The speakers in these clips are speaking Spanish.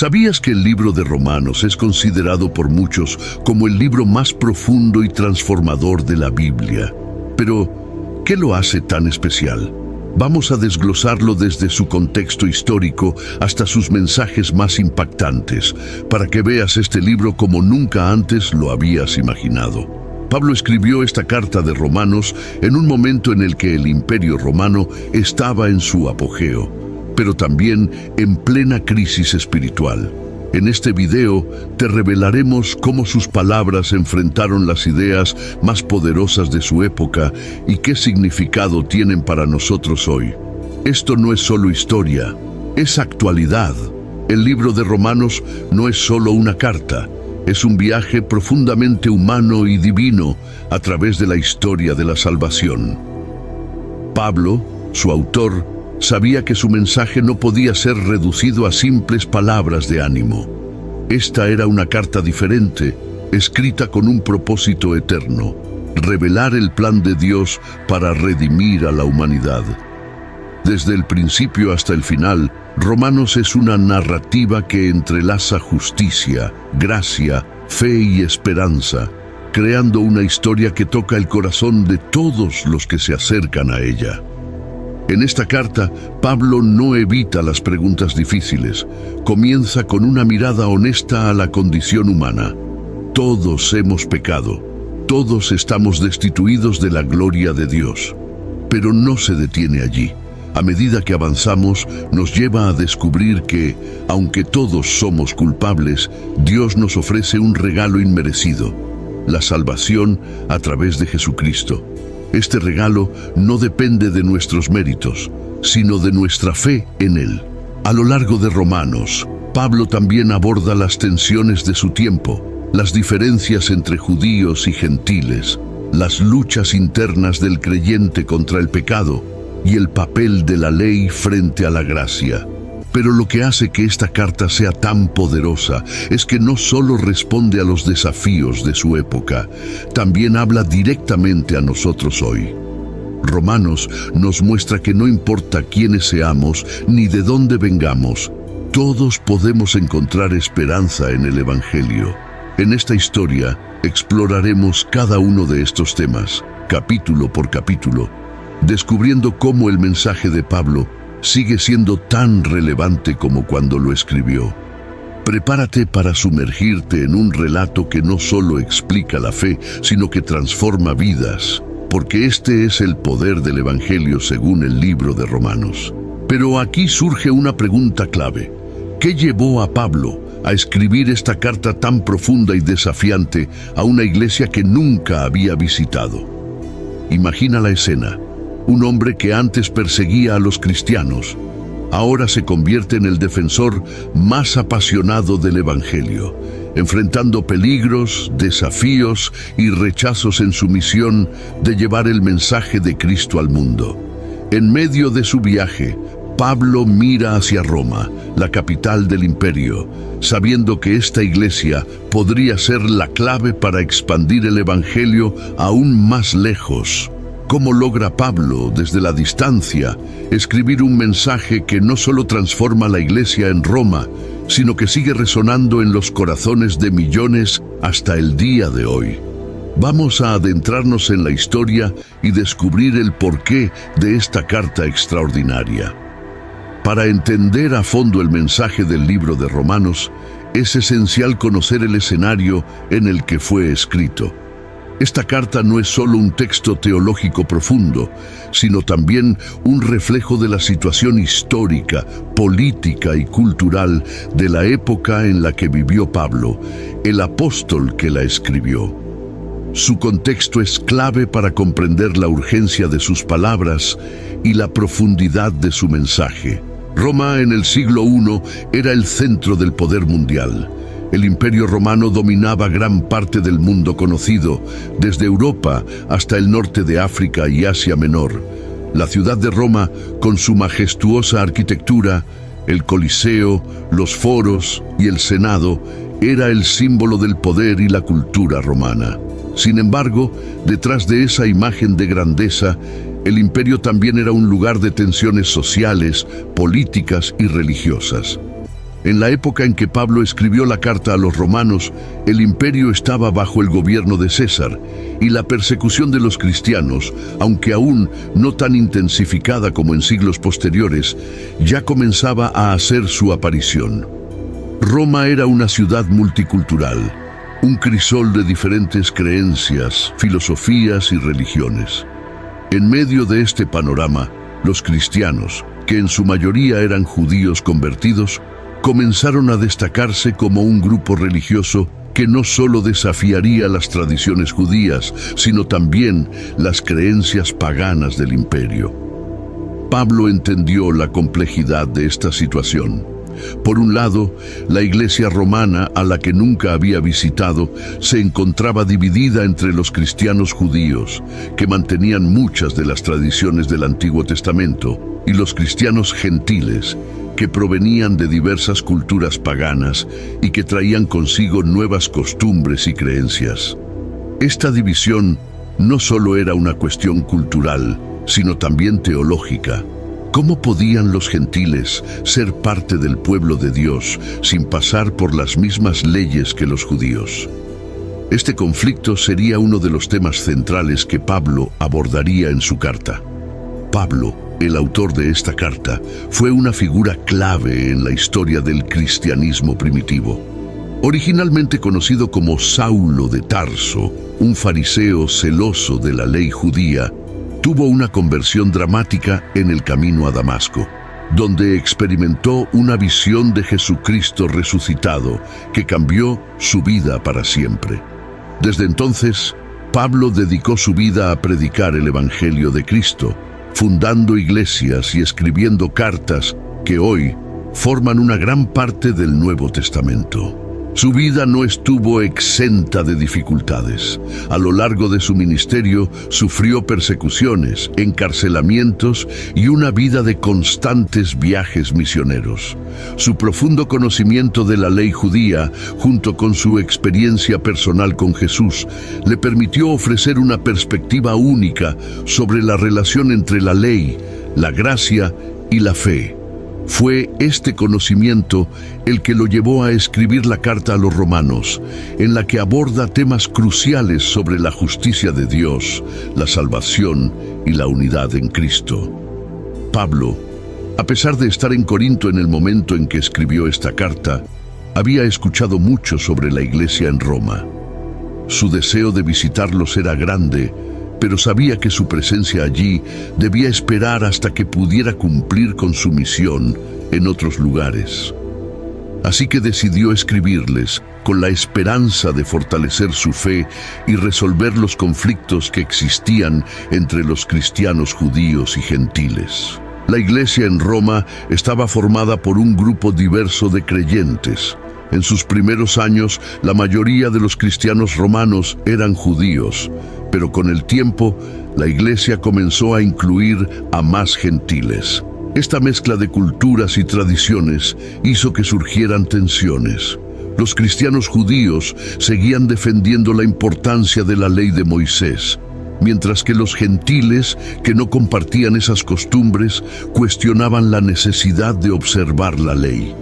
¿Sabías que el libro de Romanos es considerado por muchos como el libro más profundo y transformador de la Biblia? Pero, ¿qué lo hace tan especial? Vamos a desglosarlo desde su contexto histórico hasta sus mensajes más impactantes, para que veas este libro como nunca antes lo habías imaginado. Pablo escribió esta carta de Romanos en un momento en el que el Imperio Romano estaba en su apogeo, pero también en plena crisis espiritual. En este video te revelaremos cómo sus palabras enfrentaron las ideas más poderosas de su época y qué significado tienen para nosotros hoy. Esto no es solo historia, es actualidad. El libro de Romanos no es solo una carta, es un viaje profundamente humano y divino a través de la historia de la salvación. Pablo, su autor, sabía que su mensaje no podía ser reducido a simples palabras de ánimo. Esta era una carta diferente, escrita con un propósito eterno: revelar el plan de Dios para redimir a la humanidad. Desde el principio hasta el final, Romanos es una narrativa que entrelaza justicia, gracia, fe y esperanza, creando una historia que toca el corazón de todos los que se acercan a ella. En esta carta, Pablo no evita las preguntas difíciles. Comienza con una mirada honesta a la condición humana. Todos hemos pecado. Todos estamos destituidos de la gloria de Dios. Pero no se detiene allí. A medida que avanzamos, nos lleva a descubrir que, aunque todos somos culpables, Dios nos ofrece un regalo inmerecido: la salvación a través de Jesucristo. Este regalo no depende de nuestros méritos, sino de nuestra fe en Él. A lo largo de Romanos, Pablo también aborda las tensiones de su tiempo, las diferencias entre judíos y gentiles, las luchas internas del creyente contra el pecado y el papel de la ley frente a la gracia. Pero lo que hace que esta carta sea tan poderosa es que no solo responde a los desafíos de su época, también habla directamente a nosotros hoy. Romanos nos muestra que no importa quiénes seamos ni de dónde vengamos, todos podemos encontrar esperanza en el Evangelio. En esta historia exploraremos cada uno de estos temas, capítulo por capítulo, descubriendo cómo el mensaje de Pablo sigue siendo tan relevante como cuando lo escribió. Prepárate para sumergirte en un relato que no solo explica la fe, sino que transforma vidas, porque este es el poder del Evangelio según el libro de Romanos. Pero aquí surge una pregunta clave. ¿Qué llevó a Pablo a escribir esta carta tan profunda y desafiante a una iglesia que nunca había visitado? Imagina la escena. Un hombre que antes perseguía a los cristianos, ahora se convierte en el defensor más apasionado del Evangelio, enfrentando peligros, desafíos y rechazos en su misión de llevar el mensaje de Cristo al mundo. En medio de su viaje, Pablo mira hacia Roma, la capital del imperio, sabiendo que esta iglesia podría ser la clave para expandir el Evangelio aún más lejos. ¿Cómo logra Pablo, desde la distancia, escribir un mensaje que no solo transforma la iglesia en Roma, sino que sigue resonando en los corazones de millones hasta el día de hoy? Vamos a adentrarnos en la historia y descubrir el porqué de esta carta extraordinaria. Para entender a fondo el mensaje del libro de Romanos, es esencial conocer el escenario en el que fue escrito. Esta carta no es solo un texto teológico profundo, sino también un reflejo de la situación histórica, política y cultural de la época en la que vivió Pablo, el apóstol que la escribió. Su contexto es clave para comprender la urgencia de sus palabras y la profundidad de su mensaje. Roma en el siglo I era el centro del poder mundial. El Imperio Romano dominaba gran parte del mundo conocido, desde Europa hasta el norte de África y Asia Menor. La ciudad de Roma, con su majestuosa arquitectura, el Coliseo, los foros y el Senado, era el símbolo del poder y la cultura romana. Sin embargo, detrás de esa imagen de grandeza, el imperio también era un lugar de tensiones sociales, políticas y religiosas. En la época en que Pablo escribió la carta a los romanos, el imperio estaba bajo el gobierno de César, y la persecución de los cristianos, aunque aún no tan intensificada como en siglos posteriores, ya comenzaba a hacer su aparición. Roma era una ciudad multicultural, un crisol de diferentes creencias, filosofías y religiones. En medio de este panorama, los cristianos, que en su mayoría eran judíos convertidos, comenzaron a destacarse como un grupo religioso que no solo desafiaría las tradiciones judías, sino también las creencias paganas del imperio. Pablo entendió la complejidad de esta situación. Por un lado, la iglesia romana, a la que nunca había visitado, se encontraba dividida entre los cristianos judíos, que mantenían muchas de las tradiciones del Antiguo Testamento, y los cristianos gentiles, que provenían de diversas culturas paganas y que traían consigo nuevas costumbres y creencias. Esta división no solo era una cuestión cultural, sino también teológica. ¿Cómo podían los gentiles ser parte del pueblo de Dios sin pasar por las mismas leyes que los judíos? Este conflicto sería uno de los temas centrales que Pablo abordaría en su carta. Pablo, el autor de esta carta, fue una figura clave en la historia del cristianismo primitivo. Originalmente conocido como Saulo de Tarso, un fariseo celoso de la ley judía, tuvo una conversión dramática en el camino a Damasco, donde experimentó una visión de Jesucristo resucitado que cambió su vida para siempre. Desde entonces, Pablo dedicó su vida a predicar el Evangelio de Cristo, fundando iglesias y escribiendo cartas que hoy forman una gran parte del Nuevo Testamento. Su vida no estuvo exenta de dificultades. A lo largo de su ministerio sufrió persecuciones, encarcelamientos y una vida de constantes viajes misioneros. Su profundo conocimiento de la ley judía, junto con su experiencia personal con Jesús, le permitió ofrecer una perspectiva única sobre la relación entre la ley, la gracia y la fe. Fue este conocimiento el que lo llevó a escribir la carta a los romanos, en la que aborda temas cruciales sobre la justicia de Dios, la salvación y la unidad en Cristo. Pablo, a pesar de estar en Corinto en el momento en que escribió esta carta, había escuchado mucho sobre la iglesia en Roma. Su deseo de visitarlos era grande, pero sabía que su presencia allí debía esperar hasta que pudiera cumplir con su misión en otros lugares. Así que decidió escribirles con la esperanza de fortalecer su fe y resolver los conflictos que existían entre los cristianos judíos y gentiles. La iglesia en Roma estaba formada por un grupo diverso de creyentes. En sus primeros años, la mayoría de los cristianos romanos eran judíos, pero con el tiempo, la iglesia comenzó a incluir a más gentiles. Esta mezcla de culturas y tradiciones hizo que surgieran tensiones. Los cristianos judíos seguían defendiendo la importancia de la ley de Moisés, mientras que los gentiles, que no compartían esas costumbres, cuestionaban la necesidad de observar la ley.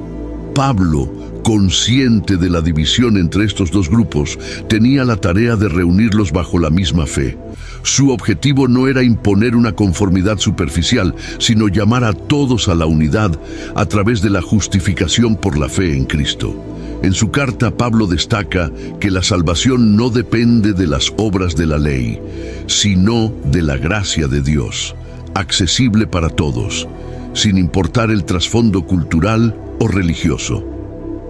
Pablo, consciente de la división entre estos dos grupos, tenía la tarea de reunirlos bajo la misma fe. Su objetivo no era imponer una conformidad superficial, sino llamar a todos a la unidad a través de la justificación por la fe en Cristo. En su carta, Pablo destaca que la salvación no depende de las obras de la ley, sino de la gracia de Dios, accesible para todos, sin importar el trasfondo cultural o religioso.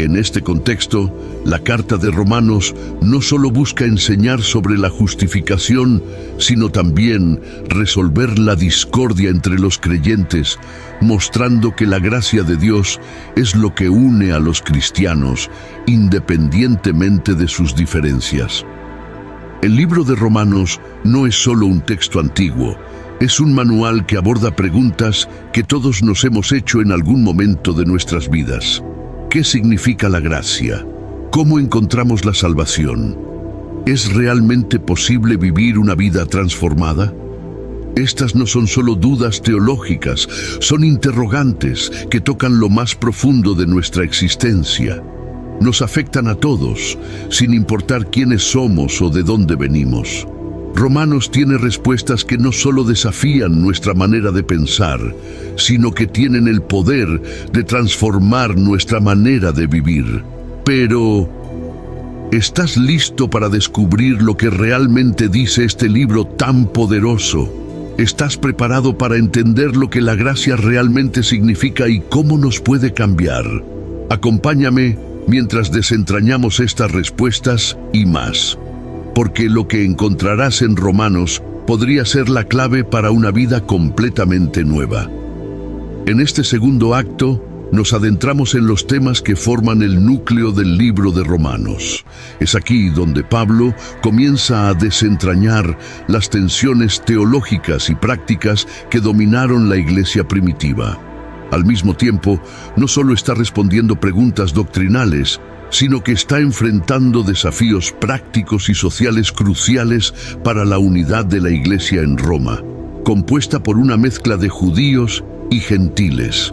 En este contexto, la Carta de Romanos no solo busca enseñar sobre la justificación, sino también resolver la discordia entre los creyentes, mostrando que la gracia de Dios es lo que une a los cristianos, independientemente de sus diferencias. El libro de Romanos no es solo un texto antiguo, es un manual que aborda preguntas que todos nos hemos hecho en algún momento de nuestras vidas. ¿Qué significa la gracia? ¿Cómo encontramos la salvación? ¿Es realmente posible vivir una vida transformada? Estas no son solo dudas teológicas, son interrogantes que tocan lo más profundo de nuestra existencia. Nos afectan a todos, sin importar quiénes somos o de dónde venimos. Romanos tiene respuestas que no solo desafían nuestra manera de pensar, sino que tienen el poder de transformar nuestra manera de vivir. Pero, ¿estás listo para descubrir lo que realmente dice este libro tan poderoso? ¿Estás preparado para entender lo que la gracia realmente significa y cómo nos puede cambiar? Acompáñame mientras desentrañamos estas respuestas y más, porque lo que encontrarás en Romanos podría ser la clave para una vida completamente nueva. En este segundo acto, nos adentramos en los temas que forman el núcleo del libro de Romanos. Es aquí donde Pablo comienza a desentrañar las tensiones teológicas y prácticas que dominaron la iglesia primitiva. Al mismo tiempo, no solo está respondiendo preguntas doctrinales, sino que está enfrentando desafíos prácticos y sociales cruciales para la unidad de la iglesia en Roma, compuesta por una mezcla de judíos y gentiles.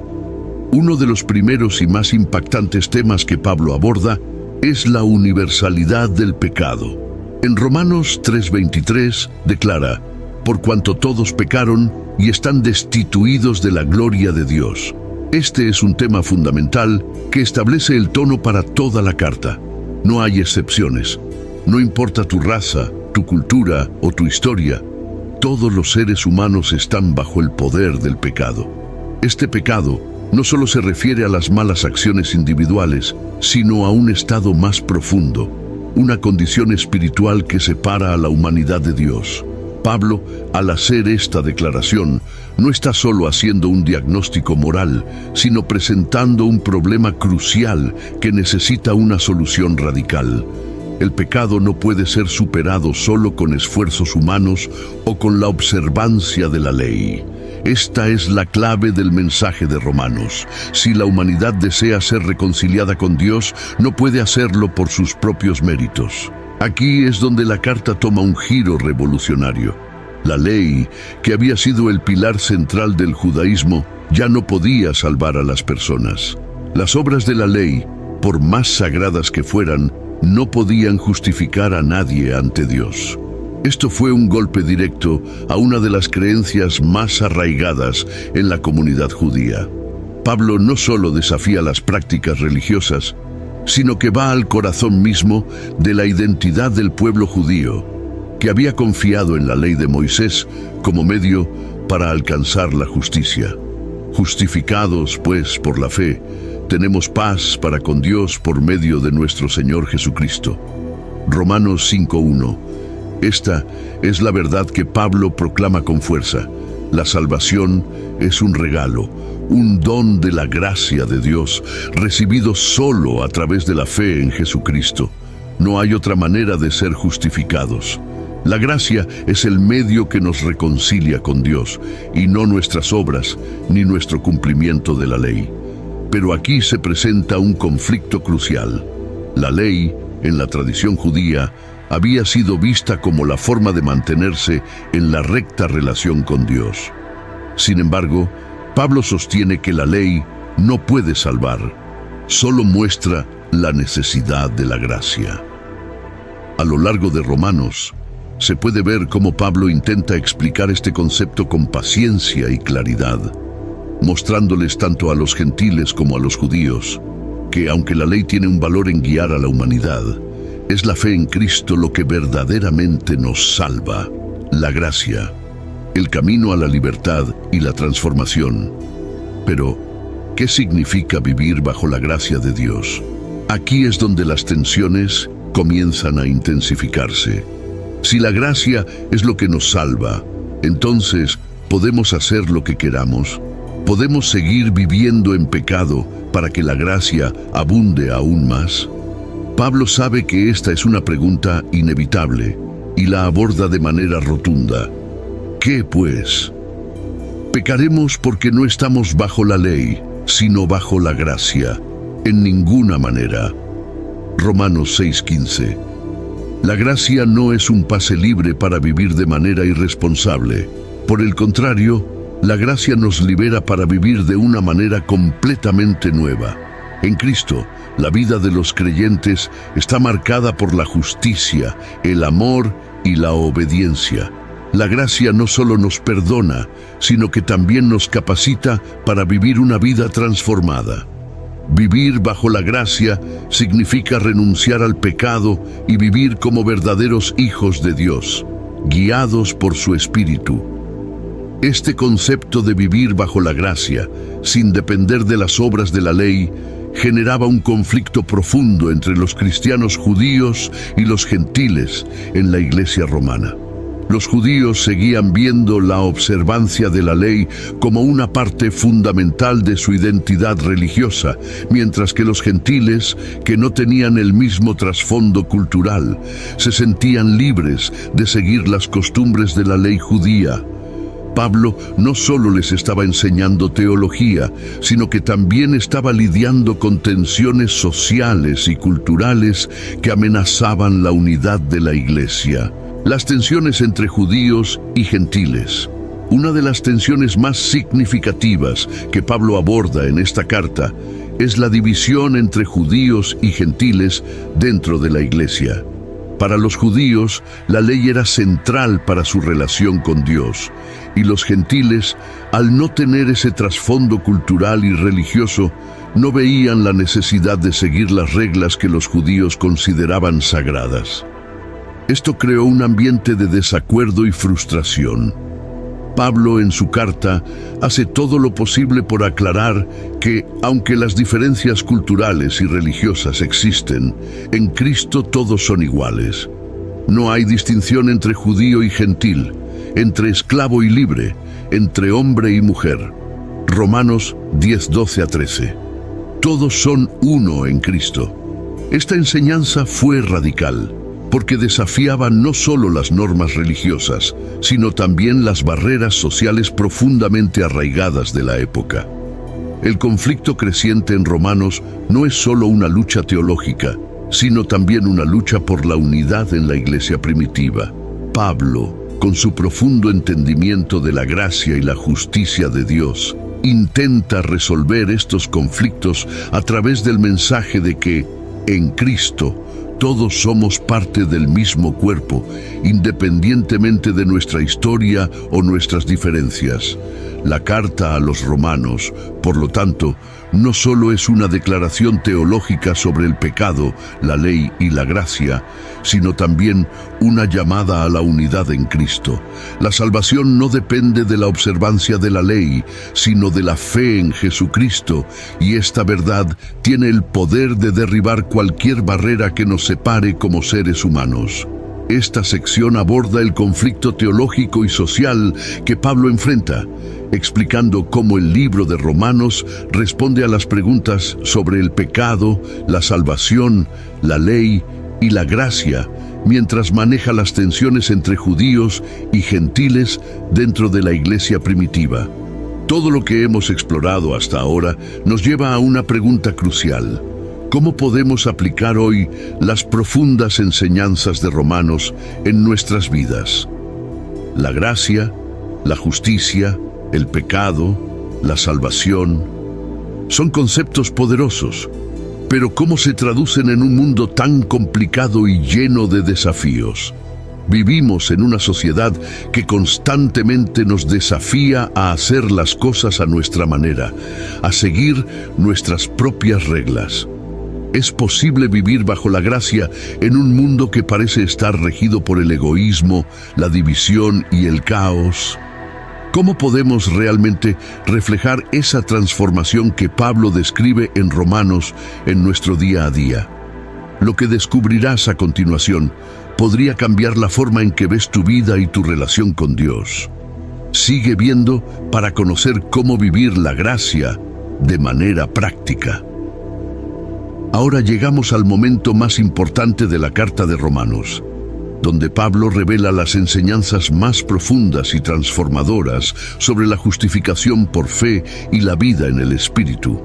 Uno de los primeros y más impactantes temas que Pablo aborda es la universalidad del pecado. En Romanos 3:23 declara: «Por cuanto todos pecaron y están destituidos de la gloria de Dios». Este es un tema fundamental que establece el tono para toda la carta. No hay excepciones. No importa tu raza, tu cultura o tu historia, todos los seres humanos están bajo el poder del pecado. Este pecado no solo se refiere a las malas acciones individuales, sino a un estado más profundo, una condición espiritual que separa a la humanidad de Dios. Pablo, al hacer esta declaración, no está solo haciendo un diagnóstico moral, sino presentando un problema crucial que necesita una solución radical. El pecado no puede ser superado solo con esfuerzos humanos o con la observancia de la ley. Esta es la clave del mensaje de Romanos. Si la humanidad desea ser reconciliada con Dios, no puede hacerlo por sus propios méritos. Aquí es donde la carta toma un giro revolucionario. La ley, que había sido el pilar central del judaísmo, ya no podía salvar a las personas. Las obras de la ley, por más sagradas que fueran, no podían justificar a nadie ante Dios. Esto fue un golpe directo a una de las creencias más arraigadas en la comunidad judía. Pablo no solo desafía las prácticas religiosas, sino que va al corazón mismo de la identidad del pueblo judío, que había confiado en la ley de Moisés como medio para alcanzar la justicia. Justificados, pues, por la fe, tenemos paz para con Dios por medio de nuestro Señor Jesucristo. Romanos 5:1. Esta es la verdad que Pablo proclama con fuerza. La salvación es un regalo, un don de la gracia de Dios, recibido solo a través de la fe en Jesucristo. No hay otra manera de ser justificados. La gracia es el medio que nos reconcilia con Dios, y no nuestras obras ni nuestro cumplimiento de la ley. Pero aquí se presenta un conflicto crucial. La ley, en la tradición judía, había sido vista como la forma de mantenerse en la recta relación con Dios. Sin embargo, Pablo sostiene que la ley no puede salvar, solo muestra la necesidad de la gracia. A lo largo de Romanos, se puede ver cómo Pablo intenta explicar este concepto con paciencia y claridad, mostrándoles tanto a los gentiles como a los judíos que, aunque la ley tiene un valor en guiar a la humanidad, es la fe en Cristo lo que verdaderamente nos salva, la gracia, el camino a la libertad y la transformación. Pero, ¿qué significa vivir bajo la gracia de Dios? Aquí es donde las tensiones comienzan a intensificarse. Si la gracia es lo que nos salva, entonces podemos hacer lo que queramos. ¿Podemos seguir viviendo en pecado para que la gracia abunde aún más? Pablo sabe que esta es una pregunta inevitable y la aborda de manera rotunda. ¿Qué pues? Pecaremos porque no estamos bajo la ley, sino bajo la gracia. En ninguna manera. Romanos 6:15. La gracia no es un pase libre para vivir de manera irresponsable. Por el contrario, la gracia nos libera para vivir de una manera completamente nueva. En Cristo, la vida de los creyentes está marcada por la justicia, el amor y la obediencia. La gracia no solo nos perdona, sino que también nos capacita para vivir una vida transformada. Vivir bajo la gracia significa renunciar al pecado y vivir como verdaderos hijos de Dios, guiados por su Espíritu. Este concepto de vivir bajo la gracia, sin depender de las obras de la ley, generaba un conflicto profundo entre los cristianos judíos y los gentiles en la Iglesia romana. Los judíos seguían viendo la observancia de la ley como una parte fundamental de su identidad religiosa, mientras que los gentiles, que no tenían el mismo trasfondo cultural, se sentían libres de seguir las costumbres de la ley judía. Pablo no solo les estaba enseñando teología, sino que también estaba lidiando con tensiones sociales y culturales que amenazaban la unidad de la Iglesia. Las tensiones entre judíos y gentiles. Una de las tensiones más significativas que Pablo aborda en esta carta es la división entre judíos y gentiles dentro de la Iglesia. Para los judíos, la ley era central para su relación con Dios, y los gentiles, al no tener ese trasfondo cultural y religioso, no veían la necesidad de seguir las reglas que los judíos consideraban sagradas. Esto creó un ambiente de desacuerdo y frustración. Pablo, en su carta, hace todo lo posible por aclarar que, aunque las diferencias culturales y religiosas existen, en Cristo todos son iguales. No hay distinción entre judío y gentil, entre esclavo y libre, entre hombre y mujer. Romanos 10:12-13. Todos son uno en Cristo. Esta enseñanza fue radical, porque desafiaba no solo las normas religiosas, sino también las barreras sociales profundamente arraigadas de la época. El conflicto creciente en Romanos no es solo una lucha teológica, sino también una lucha por la unidad en la Iglesia primitiva. Pablo, con su profundo entendimiento de la gracia y la justicia de Dios, intenta resolver estos conflictos a través del mensaje de que, en Cristo, todos somos parte del mismo cuerpo, independientemente de nuestra historia o nuestras diferencias. La carta a los romanos, por lo tanto, no solo es una declaración teológica sobre el pecado, la ley y la gracia, sino también una llamada a la unidad en Cristo. La salvación no depende de la observancia de la ley, sino de la fe en Jesucristo, y esta verdad tiene el poder de derribar cualquier barrera que nos separe como seres humanos. Esta sección aborda el conflicto teológico y social que Pablo enfrenta, explicando cómo el libro de Romanos responde a las preguntas sobre el pecado, la salvación, la ley y la gracia, mientras maneja las tensiones entre judíos y gentiles dentro de la iglesia primitiva. Todo lo que hemos explorado hasta ahora nos lleva a una pregunta crucial. ¿Cómo podemos aplicar hoy las profundas enseñanzas de Romanos en nuestras vidas? La gracia, la justicia, el pecado, la salvación, son conceptos poderosos, pero ¿cómo se traducen en un mundo tan complicado y lleno de desafíos? Vivimos en una sociedad que constantemente nos desafía a hacer las cosas a nuestra manera, a seguir nuestras propias reglas. ¿Es posible vivir bajo la gracia en un mundo que parece estar regido por el egoísmo, la división y el caos? ¿Cómo podemos realmente reflejar esa transformación que Pablo describe en Romanos en nuestro día a día? Lo que descubrirás a continuación podría cambiar la forma en que ves tu vida y tu relación con Dios. Sigue viendo para conocer cómo vivir la gracia de manera práctica. Ahora llegamos al momento más importante de la carta de Romanos, donde Pablo revela las enseñanzas más profundas y transformadoras sobre la justificación por fe y la vida en el Espíritu.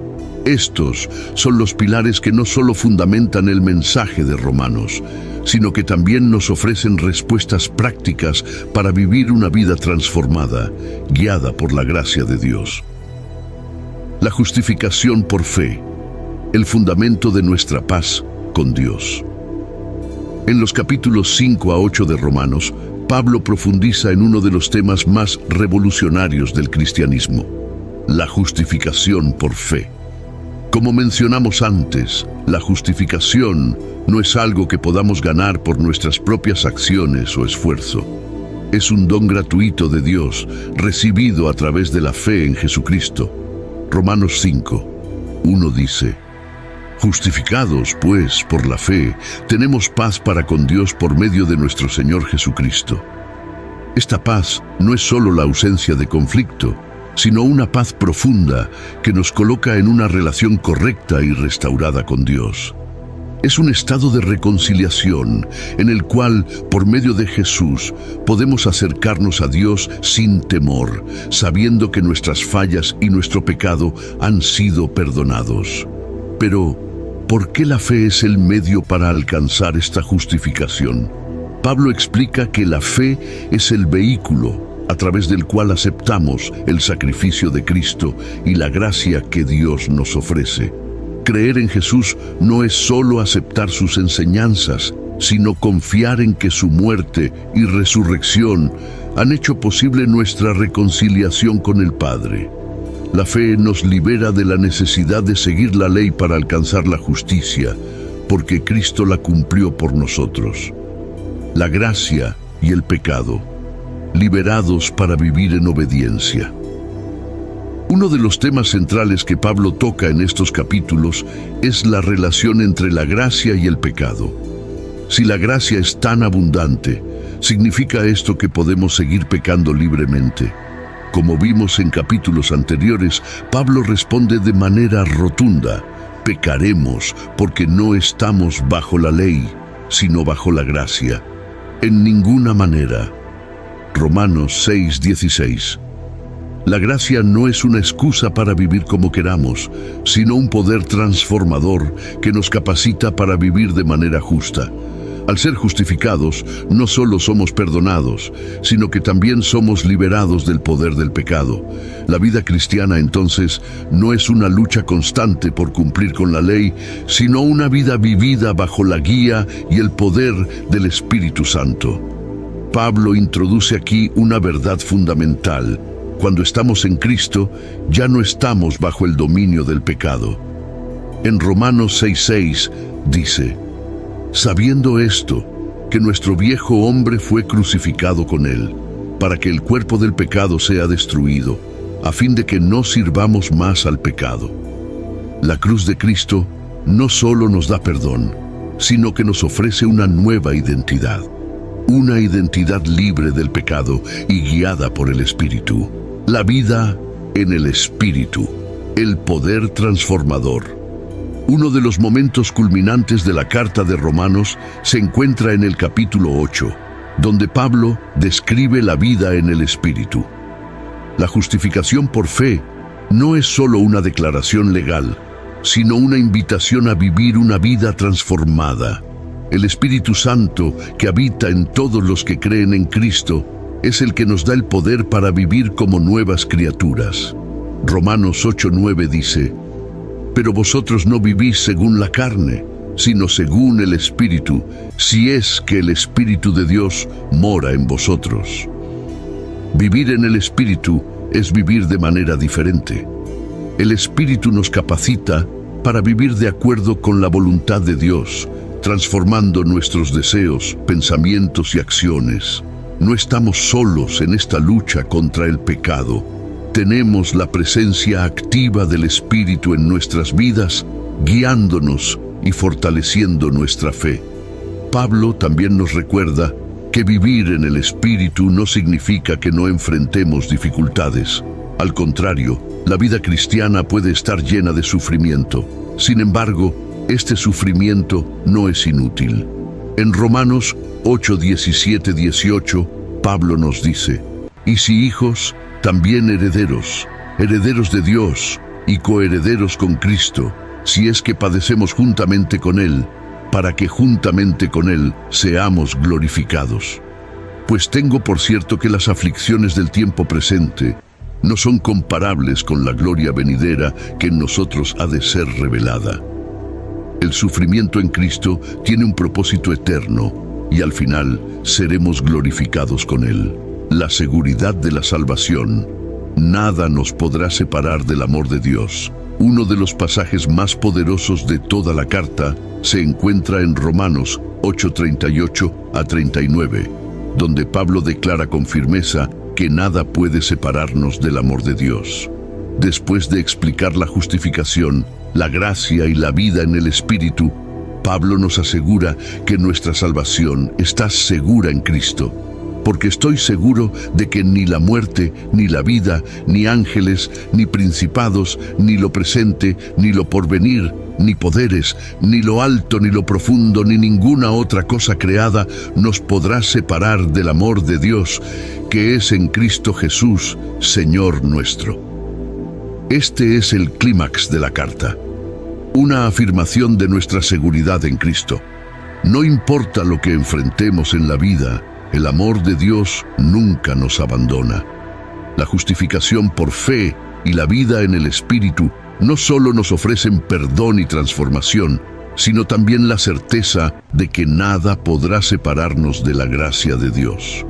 Estos son los pilares que no solo fundamentan el mensaje de Romanos, sino que también nos ofrecen respuestas prácticas para vivir una vida transformada, guiada por la gracia de Dios. La justificación por fe, el fundamento de nuestra paz con Dios. En los capítulos 5 a 8 de Romanos, Pablo profundiza en uno de los temas más revolucionarios del cristianismo, la justificación por fe. Como mencionamos antes, la justificación no es algo que podamos ganar por nuestras propias acciones o esfuerzo. Es un don gratuito de Dios, recibido a través de la fe en Jesucristo. Romanos 5:1 dice: Justificados, pues, por la fe, tenemos paz para con Dios por medio de nuestro Señor Jesucristo. Esta paz no es solo la ausencia de conflicto, sino una paz profunda que nos coloca en una relación correcta y restaurada con Dios. Es un estado de reconciliación en el cual, por medio de Jesús, podemos acercarnos a Dios sin temor, sabiendo que nuestras fallas y nuestro pecado han sido perdonados. Pero, ¿por qué la fe es el medio para alcanzar esta justificación? Pablo explica que la fe es el vehículo a través del cual aceptamos el sacrificio de Cristo y la gracia que Dios nos ofrece. Creer en Jesús no es solo aceptar sus enseñanzas, sino confiar en que su muerte y resurrección han hecho posible nuestra reconciliación con el Padre. La fe nos libera de la necesidad de seguir la ley para alcanzar la justicia, porque Cristo la cumplió por nosotros. La gracia y el pecado, liberados para vivir en obediencia. Uno de los temas centrales que Pablo toca en estos capítulos es la relación entre la gracia y el pecado. Si la gracia es tan abundante, ¿significa esto que podemos seguir pecando libremente? Como vimos en capítulos anteriores, Pablo responde de manera rotunda: pecaremos porque no estamos bajo la ley, sino bajo la gracia. En ninguna manera. Romanos 6:16. La gracia no es una excusa para vivir como queramos, sino un poder transformador que nos capacita para vivir de manera justa. Al ser justificados, no solo somos perdonados, sino que también somos liberados del poder del pecado. La vida cristiana, entonces, no es una lucha constante por cumplir con la ley, sino una vida vivida bajo la guía y el poder del Espíritu Santo. Pablo introduce aquí una verdad fundamental. Cuando estamos en Cristo, ya no estamos bajo el dominio del pecado. En Romanos 6:6 dice: sabiendo esto, que nuestro viejo hombre fue crucificado con él, para que el cuerpo del pecado sea destruido, a fin de que no sirvamos más al pecado. La cruz de Cristo no solo nos da perdón, sino que nos ofrece una nueva identidad. Una identidad libre del pecado y guiada por el Espíritu. La vida en el Espíritu, el poder transformador. Uno de los momentos culminantes de la carta de Romanos se encuentra en el capítulo 8, donde Pablo describe la vida en el Espíritu. La justificación por fe no es solo una declaración legal, sino una invitación a vivir una vida transformada. El Espíritu Santo, que habita en todos los que creen en Cristo, es el que nos da el poder para vivir como nuevas criaturas. Romanos 8:9 dice: pero vosotros no vivís según la carne, sino según el Espíritu, si es que el Espíritu de Dios mora en vosotros. Vivir en el Espíritu es vivir de manera diferente. El Espíritu nos capacita para vivir de acuerdo con la voluntad de Dios, transformando nuestros deseos, pensamientos y acciones. No estamos solos en esta lucha contra el pecado. Tenemos la presencia activa del Espíritu en nuestras vidas, guiándonos y fortaleciendo nuestra fe. Pablo también nos recuerda que vivir en el Espíritu no significa que no enfrentemos dificultades. Al contrario, la vida cristiana puede estar llena de sufrimiento. Sin embargo, este sufrimiento no es inútil. En Romanos 8:17-18, Pablo nos dice: y si hijos, también herederos, herederos de Dios y coherederos con Cristo, si es que padecemos juntamente con Él, para que juntamente con Él seamos glorificados. Pues tengo por cierto que las aflicciones del tiempo presente no son comparables con la gloria venidera que en nosotros ha de ser revelada. El sufrimiento en Cristo tiene un propósito eterno y al final seremos glorificados con Él. La seguridad de la salvación. Nada nos podrá separar del amor de Dios. Uno de los pasajes más poderosos de toda la carta se encuentra en Romanos 8:38-39, donde Pablo declara con firmeza que nada puede separarnos del amor de Dios. Después de explicar la justificación, la gracia y la vida en el Espíritu, Pablo nos asegura que nuestra salvación está segura en Cristo. Porque estoy seguro de que ni la muerte, ni la vida, ni ángeles, ni principados, ni lo presente, ni lo porvenir, ni poderes, ni lo alto, ni lo profundo, ni ninguna otra cosa creada nos podrá separar del amor de Dios, que es en Cristo Jesús, Señor nuestro. Este es el clímax de la carta, una afirmación de nuestra seguridad en Cristo. No importa lo que enfrentemos en la vida, el amor de Dios nunca nos abandona. La justificación por fe y la vida en el Espíritu no solo nos ofrecen perdón y transformación, sino también la certeza de que nada podrá separarnos de la gracia de Dios.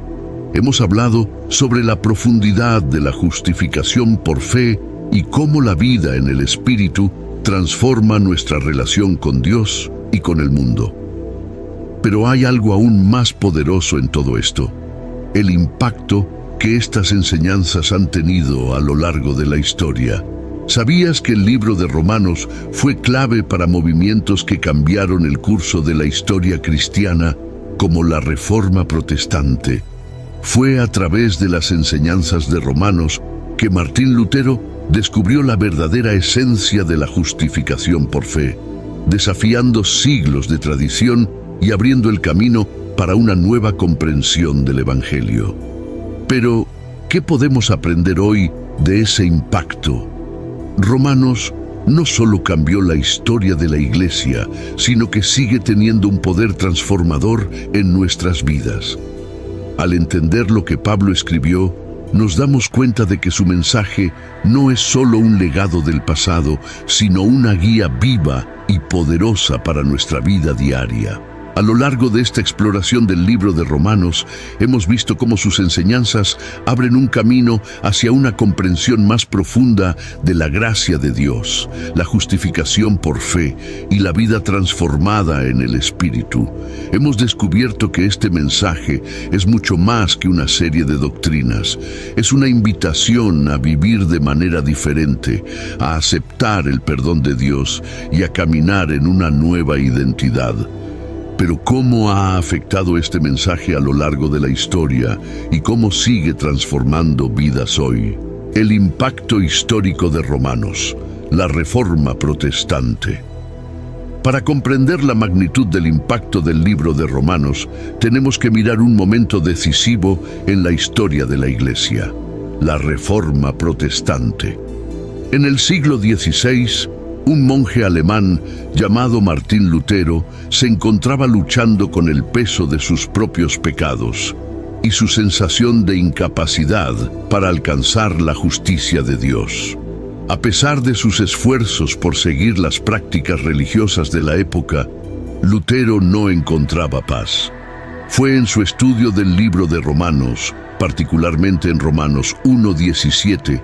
Hemos hablado sobre la profundidad de la justificación por fe y cómo la vida en el Espíritu transforma nuestra relación con Dios y con el mundo. Pero hay algo aún más poderoso en todo esto: el impacto que estas enseñanzas han tenido a lo largo de la historia. ¿Sabías que el libro de Romanos fue clave para movimientos que cambiaron el curso de la historia cristiana, como la Reforma Protestante? Fue a través de las enseñanzas de Romanos que Martín Lutero descubrió la verdadera esencia de la justificación por fe, desafiando siglos de tradición y abriendo el camino para una nueva comprensión del Evangelio. Pero, ¿qué podemos aprender hoy de ese impacto? Romanos no solo cambió la historia de la Iglesia, sino que sigue teniendo un poder transformador en nuestras vidas. Al entender lo que Pablo escribió, nos damos cuenta de que su mensaje no es solo un legado del pasado, sino una guía viva y poderosa para nuestra vida diaria. A lo largo de esta exploración del libro de Romanos, hemos visto cómo sus enseñanzas abren un camino hacia una comprensión más profunda de la gracia de Dios, la justificación por fe y la vida transformada en el Espíritu. Hemos descubierto que este mensaje es mucho más que una serie de doctrinas. Es una invitación a vivir de manera diferente, a aceptar el perdón de Dios y a caminar en una nueva identidad. Pero ¿cómo ha afectado este mensaje a lo largo de la historia y cómo sigue transformando vidas hoy? El impacto histórico de Romanos, la Reforma Protestante. Para comprender la magnitud del impacto del libro de Romanos, tenemos que mirar un momento decisivo en la historia de la Iglesia, la Reforma Protestante. En el siglo XVI, un monje alemán llamado Martín Lutero se encontraba luchando con el peso de sus propios pecados y su sensación de incapacidad para alcanzar la justicia de Dios. A pesar de sus esfuerzos por seguir las prácticas religiosas de la época, Lutero no encontraba paz. Fue en su estudio del libro de Romanos, particularmente en Romanos 1:17,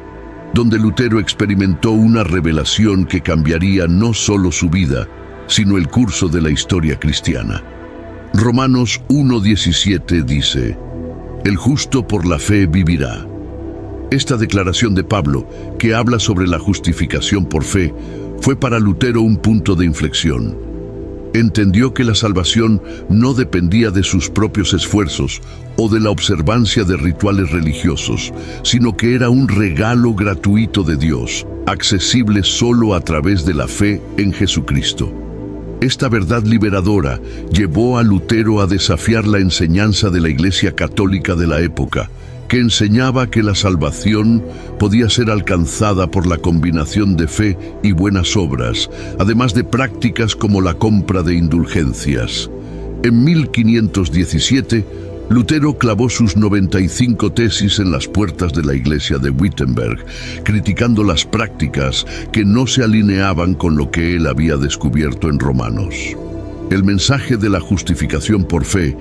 donde Lutero experimentó una revelación que cambiaría no solo su vida, sino el curso de la historia cristiana. Romanos 1:17 dice: «El justo por la fe vivirá». Esta declaración de Pablo, que habla sobre la justificación por fe, fue para Lutero un punto de inflexión. Entendió que la salvación no dependía de sus propios esfuerzos o de la observancia de rituales religiosos, sino que era un regalo gratuito de Dios, accesible solo a través de la fe en Jesucristo. Esta verdad liberadora llevó a Lutero a desafiar la enseñanza de la Iglesia católica de la época que enseñaba que la salvación podía ser alcanzada por la combinación de fe y buenas obras, además de prácticas como la compra de indulgencias. En 1517, Lutero clavó sus 95 tesis en las puertas de la iglesia de Wittenberg, criticando las prácticas que no se alineaban con lo que él había descubierto en Romanos. El mensaje de la justificación por fe,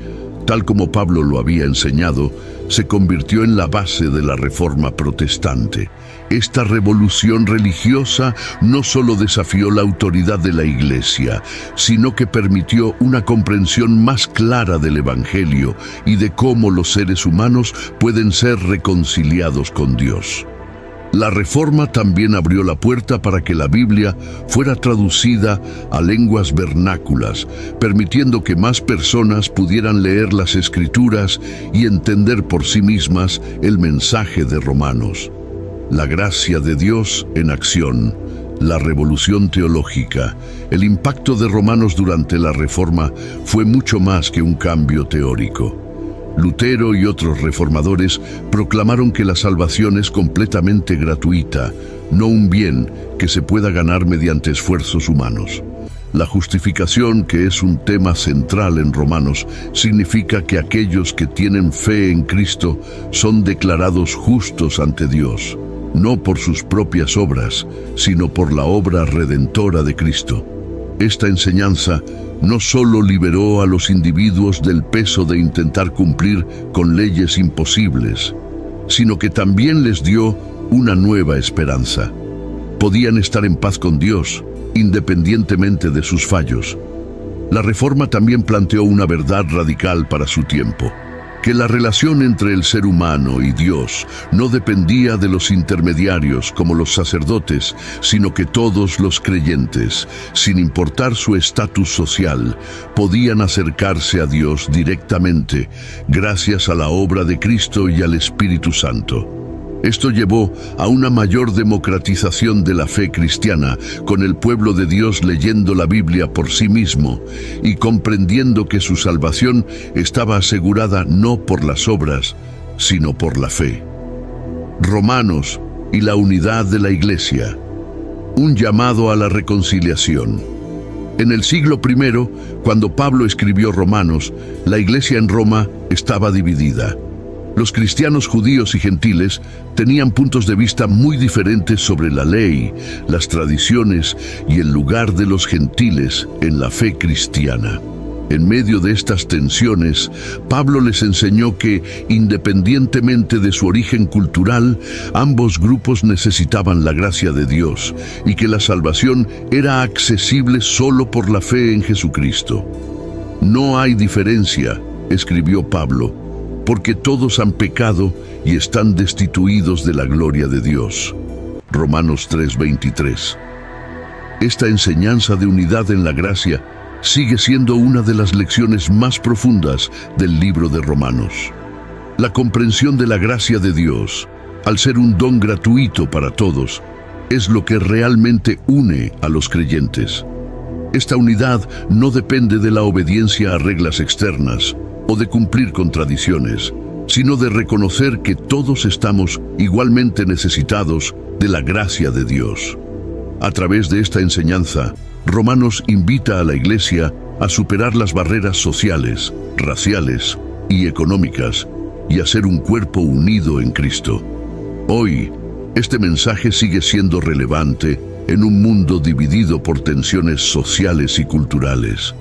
tal como Pablo lo había enseñado, se convirtió en la base de la Reforma protestante. Esta revolución religiosa no solo desafió la autoridad de la Iglesia, sino que permitió una comprensión más clara del Evangelio y de cómo los seres humanos pueden ser reconciliados con Dios. La Reforma también abrió la puerta para que la Biblia fuera traducida a lenguas vernáculas, permitiendo que más personas pudieran leer las Escrituras y entender por sí mismas el mensaje de Romanos. La gracia de Dios en acción, la revolución teológica, el impacto de Romanos durante la Reforma fue mucho más que un cambio teórico. Lutero y otros reformadores proclamaron que la salvación es completamente gratuita, no un bien que se pueda ganar mediante esfuerzos humanos. La justificación, que es un tema central en Romanos, significa que aquellos que tienen fe en Cristo son declarados justos ante Dios, no por sus propias obras, sino por la obra redentora de Cristo. Esta enseñanza no solo liberó a los individuos del peso de intentar cumplir con leyes imposibles, sino que también les dio una nueva esperanza. Podían estar en paz con Dios, independientemente de sus fallos. La Reforma también planteó una verdad radical para su tiempo: que la relación entre el ser humano y Dios no dependía de los intermediarios como los sacerdotes, sino que todos los creyentes, sin importar su estatus social, podían acercarse a Dios directamente gracias a la obra de Cristo y al Espíritu Santo. Esto llevó a una mayor democratización de la fe cristiana, con el pueblo de Dios leyendo la Biblia por sí mismo y comprendiendo que su salvación estaba asegurada no por las obras, sino por la fe. Romanos y la unidad de la Iglesia. Un llamado a la reconciliación. En el siglo I, cuando Pablo escribió Romanos, la Iglesia en Roma estaba dividida. Los cristianos judíos y gentiles tenían puntos de vista muy diferentes sobre la ley, las tradiciones y el lugar de los gentiles en la fe cristiana. En medio de estas tensiones, Pablo les enseñó que, independientemente de su origen cultural, ambos grupos necesitaban la gracia de Dios y que la salvación era accesible solo por la fe en Jesucristo. No hay diferencia, escribió Pablo, porque todos han pecado y están destituidos de la gloria de Dios. Romanos 3:23. Esta enseñanza de unidad en la gracia sigue siendo una de las lecciones más profundas del libro de Romanos. La comprensión de la gracia de Dios, al ser un don gratuito para todos, es lo que realmente une a los creyentes. Esta unidad no depende de la obediencia a reglas externas o de cumplir con tradiciones, sino de reconocer que todos estamos igualmente necesitados de la gracia de Dios. A través de esta enseñanza, Romanos invita a la Iglesia a superar las barreras sociales, raciales y económicas y a ser un cuerpo unido en Cristo. Hoy, este mensaje sigue siendo relevante en un mundo dividido por tensiones sociales y culturales.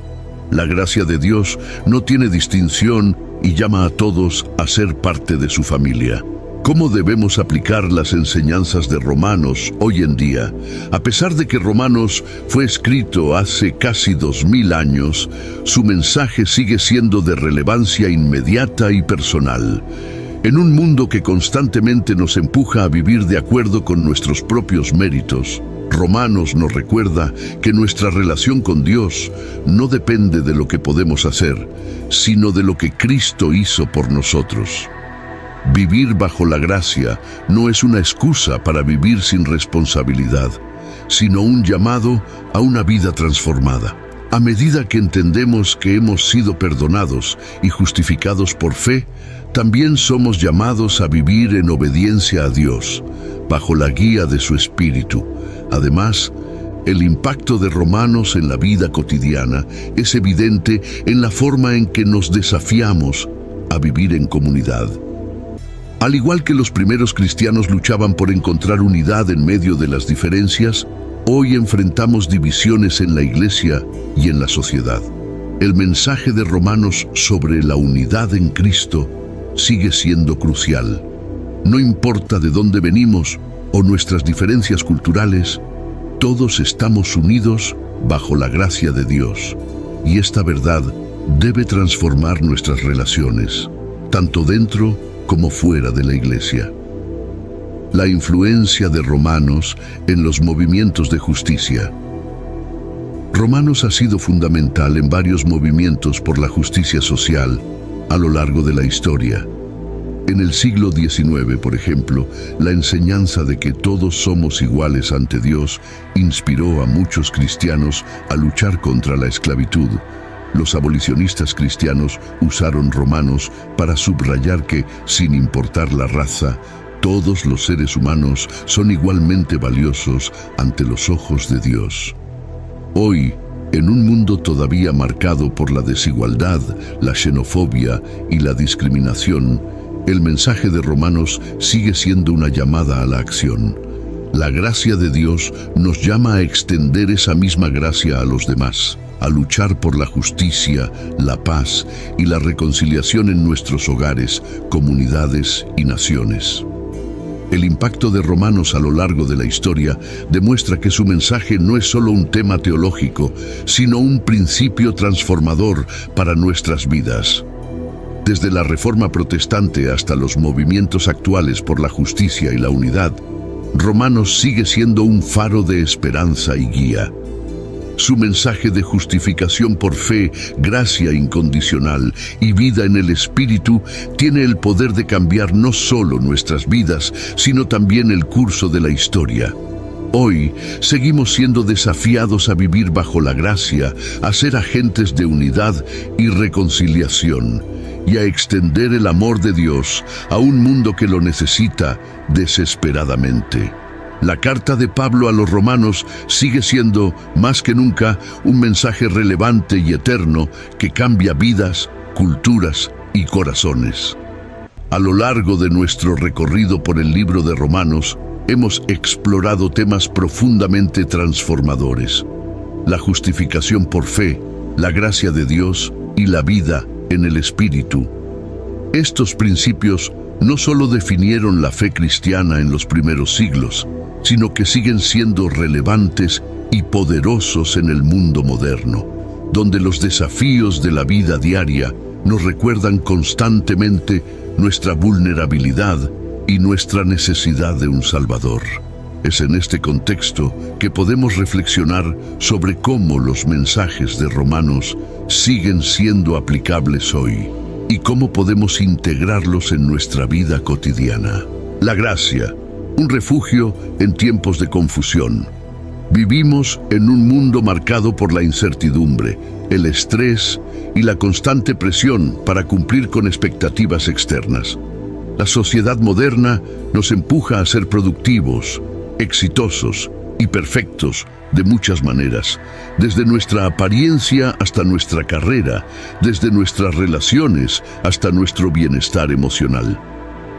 La gracia de Dios no tiene distinción y llama a todos a ser parte de su familia. ¿Cómo debemos aplicar las enseñanzas de Romanos hoy en día? A pesar de que Romanos fue escrito hace casi 2000 años, su mensaje sigue siendo de relevancia inmediata y personal. En un mundo que constantemente nos empuja a vivir de acuerdo con nuestros propios méritos, Romanos nos recuerda que nuestra relación con Dios no depende de lo que podemos hacer, sino de lo que Cristo hizo por nosotros. Vivir bajo la gracia no es una excusa para vivir sin responsabilidad, sino un llamado a una vida transformada. A medida que entendemos que hemos sido perdonados y justificados por fe, también somos llamados a vivir en obediencia a Dios, bajo la guía de su Espíritu. Además, el impacto de Romanos en la vida cotidiana es evidente en la forma en que nos desafiamos a vivir en comunidad. Al igual que los primeros cristianos luchaban por encontrar unidad en medio de las diferencias, hoy enfrentamos divisiones en la iglesia y en la sociedad. El mensaje de Romanos sobre la unidad en Cristo sigue siendo crucial. No importa de dónde venimos o nuestras diferencias culturales, todos estamos unidos bajo la gracia de Dios, y esta verdad debe transformar nuestras relaciones, tanto dentro como fuera de la iglesia. La influencia de Romanos en los movimientos de justicia. Romanos ha sido fundamental en varios movimientos por la justicia social a lo largo de la historia. En el siglo XIX, por ejemplo, la enseñanza de que todos somos iguales ante Dios inspiró a muchos cristianos a luchar contra la esclavitud. Los abolicionistas cristianos usaron Romanos para subrayar que, sin importar la raza, todos los seres humanos son igualmente valiosos ante los ojos de Dios. Hoy, en un mundo todavía marcado por la desigualdad, la xenofobia y la discriminación, el mensaje de Romanos sigue siendo una llamada a la acción. La gracia de Dios nos llama a extender esa misma gracia a los demás, a luchar por la justicia, la paz y la reconciliación en nuestros hogares, comunidades y naciones. El impacto de Romanos a lo largo de la historia demuestra que su mensaje no es solo un tema teológico, sino un principio transformador para nuestras vidas. Desde la Reforma Protestante hasta los movimientos actuales por la justicia y la unidad, Romanos sigue siendo un faro de esperanza y guía. Su mensaje de justificación por fe, gracia incondicional y vida en el Espíritu tiene el poder de cambiar no solo nuestras vidas, sino también el curso de la historia. Hoy seguimos siendo desafiados a vivir bajo la gracia, a ser agentes de unidad y reconciliación, y a extender el amor de Dios a un mundo que lo necesita desesperadamente. La carta de Pablo a los romanos sigue siendo, más que nunca, un mensaje relevante y eterno que cambia vidas, culturas y corazones. A lo largo de nuestro recorrido por el libro de Romanos, hemos explorado temas profundamente transformadores: la justificación por fe, la gracia de Dios y la vida en el Espíritu. Estos principios no solo definieron la fe cristiana en los primeros siglos, sino que siguen siendo relevantes y poderosos en el mundo moderno, donde los desafíos de la vida diaria nos recuerdan constantemente nuestra vulnerabilidad y nuestra necesidad de un Salvador. Es en este contexto que podemos reflexionar sobre cómo los mensajes de Romanos siguen siendo aplicables hoy y cómo podemos integrarlos en nuestra vida cotidiana. La gracia, un refugio en tiempos de confusión. Vivimos en un mundo marcado por la incertidumbre, el estrés y la constante presión para cumplir con expectativas externas. La sociedad moderna nos empuja a ser productivos, exitosos y perfectos de muchas maneras, desde nuestra apariencia hasta nuestra carrera, desde nuestras relaciones hasta nuestro bienestar emocional.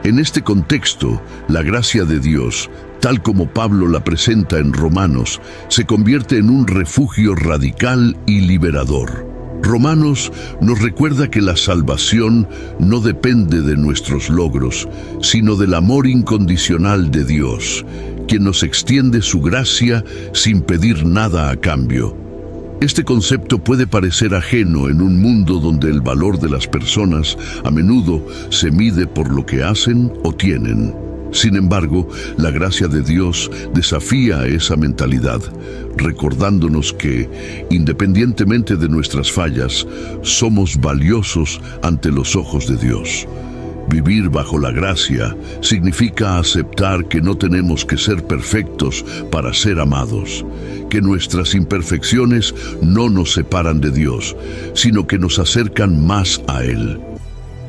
En este contexto, la gracia de Dios, tal como Pablo la presenta en Romanos, se convierte en un refugio radical y liberador. Romanos nos recuerda que la salvación no depende de nuestros logros, sino del amor incondicional de Dios, quien nos extiende su gracia sin pedir nada a cambio. Este concepto puede parecer ajeno en un mundo donde el valor de las personas a menudo se mide por lo que hacen o tienen. Sin embargo, la gracia de Dios desafía esa mentalidad, recordándonos que, independientemente de nuestras fallas, somos valiosos ante los ojos de Dios. Vivir bajo la gracia significa aceptar que no tenemos que ser perfectos para ser amados, que nuestras imperfecciones no nos separan de Dios, sino que nos acercan más a Él.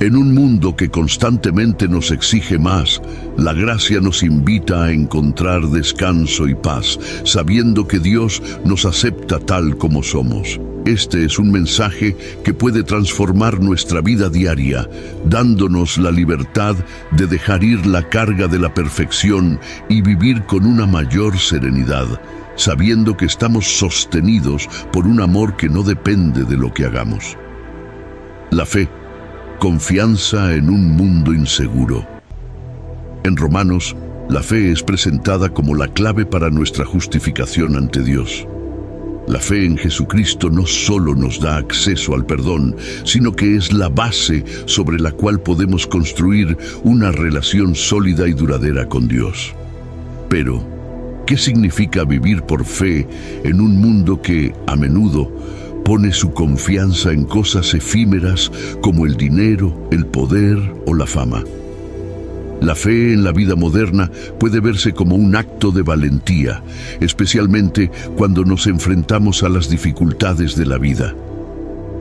En un mundo que constantemente nos exige más, la gracia nos invita a encontrar descanso y paz, sabiendo que Dios nos acepta tal como somos. Este es un mensaje que puede transformar nuestra vida diaria, dándonos la libertad de dejar ir la carga de la perfección y vivir con una mayor serenidad, sabiendo que estamos sostenidos por un amor que no depende de lo que hagamos. La fe, confianza en un mundo inseguro. En Romanos, la fe es presentada como la clave para nuestra justificación ante Dios. La fe en Jesucristo no solo nos da acceso al perdón, sino que es la base sobre la cual podemos construir una relación sólida y duradera con Dios. Pero, ¿qué significa vivir por fe en un mundo que, a menudo, pone su confianza en cosas efímeras como el dinero, el poder o la fama? La fe en la vida moderna puede verse como un acto de valentía, especialmente cuando nos enfrentamos a las dificultades de la vida.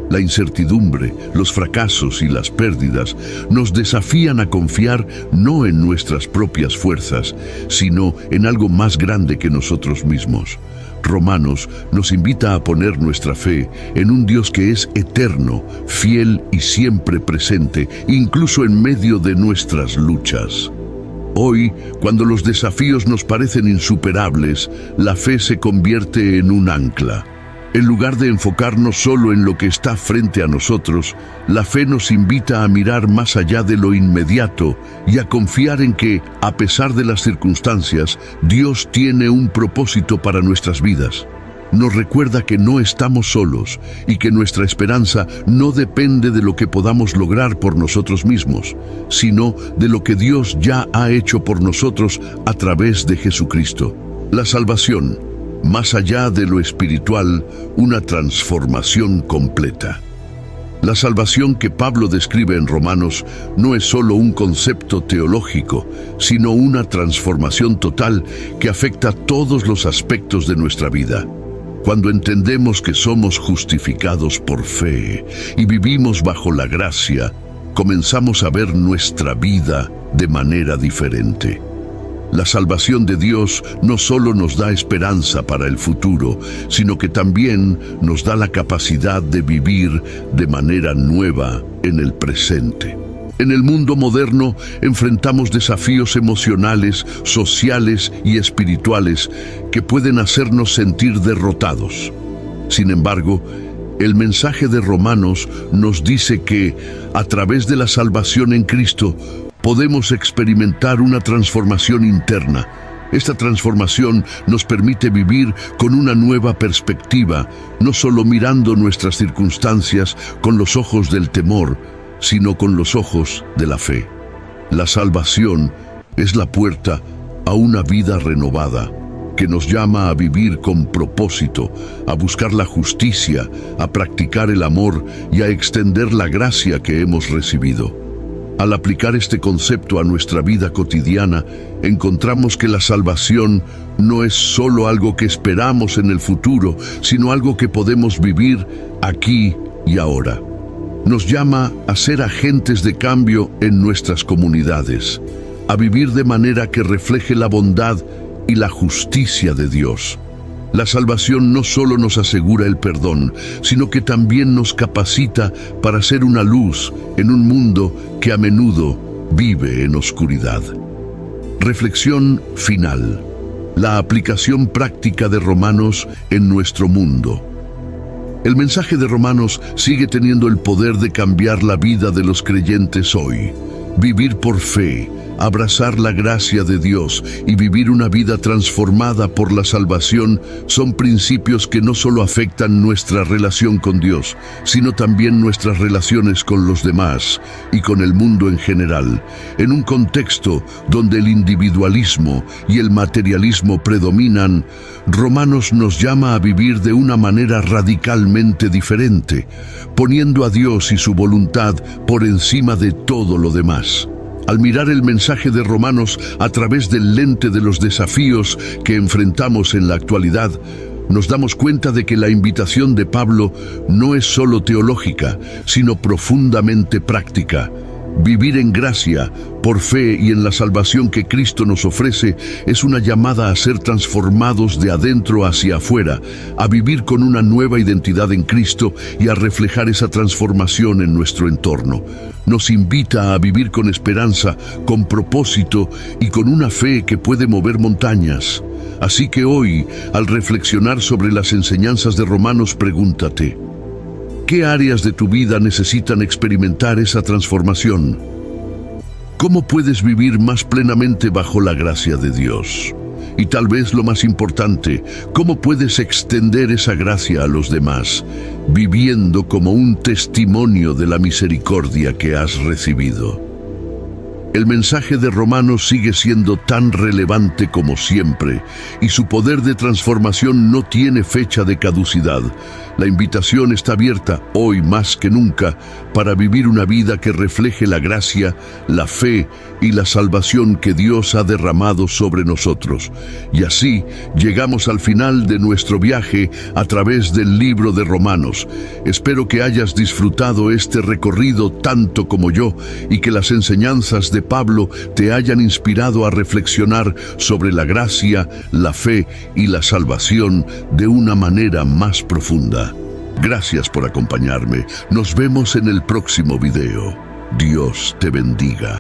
La incertidumbre, los fracasos y las pérdidas nos desafían a confiar no en nuestras propias fuerzas, sino en algo más grande que nosotros mismos. Romanos nos invita a poner nuestra fe en un Dios que es eterno, fiel y siempre presente, incluso en medio de nuestras luchas. Hoy, cuando los desafíos nos parecen insuperables, la fe se convierte en un ancla. En lugar de enfocarnos solo en lo que está frente a nosotros, la fe nos invita a mirar más allá de lo inmediato y a confiar en que, a pesar de las circunstancias, Dios tiene un propósito para nuestras vidas. Nos recuerda que no estamos solos y que nuestra esperanza no depende de lo que podamos lograr por nosotros mismos, sino de lo que Dios ya ha hecho por nosotros a través de Jesucristo. La salvación, más allá de lo espiritual, una transformación completa. La salvación que Pablo describe en Romanos no es solo un concepto teológico, sino una transformación total que afecta todos los aspectos de nuestra vida. Cuando entendemos que somos justificados por fe y vivimos bajo la gracia, comenzamos a ver nuestra vida de manera diferente. La salvación de Dios no solo nos da esperanza para el futuro, sino que también nos da la capacidad de vivir de manera nueva en el presente. En el mundo moderno enfrentamos desafíos emocionales, sociales y espirituales que pueden hacernos sentir derrotados. Sin embargo, el mensaje de Romanos nos dice que, a través de la salvación en Cristo, podemos experimentar una transformación interna. Esta transformación nos permite vivir con una nueva perspectiva, no solo mirando nuestras circunstancias con los ojos del temor, sino con los ojos de la fe. La salvación es la puerta a una vida renovada, que nos llama a vivir con propósito, a buscar la justicia, a practicar el amor y a extender la gracia que hemos recibido. Al aplicar este concepto a nuestra vida cotidiana, encontramos que la salvación no es solo algo que esperamos en el futuro, sino algo que podemos vivir aquí y ahora. Nos llama a ser agentes de cambio en nuestras comunidades, a vivir de manera que refleje la bondad y la justicia de Dios. La salvación no solo nos asegura el perdón, sino que también nos capacita para ser una luz en un mundo que a menudo vive en oscuridad. Reflexión final. La aplicación práctica de Romanos en nuestro mundo. El mensaje de Romanos sigue teniendo el poder de cambiar la vida de los creyentes hoy. Vivir por fe, Abrazar la gracia de Dios y vivir una vida transformada por la salvación son principios que no solo afectan nuestra relación con Dios, sino también nuestras relaciones con los demás y con el mundo en general. En un contexto donde el individualismo y el materialismo predominan, Romanos nos llama a vivir de una manera radicalmente diferente, poniendo a Dios y su voluntad por encima de todo lo demás. Al mirar el mensaje de Romanos a través del lente de los desafíos que enfrentamos en la actualidad, nos damos cuenta de que la invitación de Pablo no es solo teológica, sino profundamente práctica. Vivir en gracia, por fe y en la salvación que Cristo nos ofrece, es una llamada a ser transformados de adentro hacia afuera, a vivir con una nueva identidad en Cristo y a reflejar esa transformación en nuestro entorno. Nos invita a vivir con esperanza, con propósito y con una fe que puede mover montañas. Así que hoy, al reflexionar sobre las enseñanzas de Romanos, pregúntate: ¿qué áreas de tu vida necesitan experimentar esa transformación? ¿Cómo puedes vivir más plenamente bajo la gracia de Dios? Y tal vez lo más importante, ¿cómo puedes extender esa gracia a los demás, viviendo como un testimonio de la misericordia que has recibido? El mensaje de Romanos sigue siendo tan relevante como siempre, y su poder de transformación no tiene fecha de caducidad. La invitación está abierta, hoy más que nunca, para vivir una vida que refleje la gracia, la fe y la salvación que Dios ha derramado sobre nosotros. Y así llegamos al final de nuestro viaje a través del libro de Romanos. Espero que hayas disfrutado este recorrido tanto como yo, y que las enseñanzas de Pablo te hayan inspirado a reflexionar sobre la gracia, la fe y la salvación de una manera más profunda. Gracias por acompañarme. Nos vemos en el próximo video. Dios te bendiga.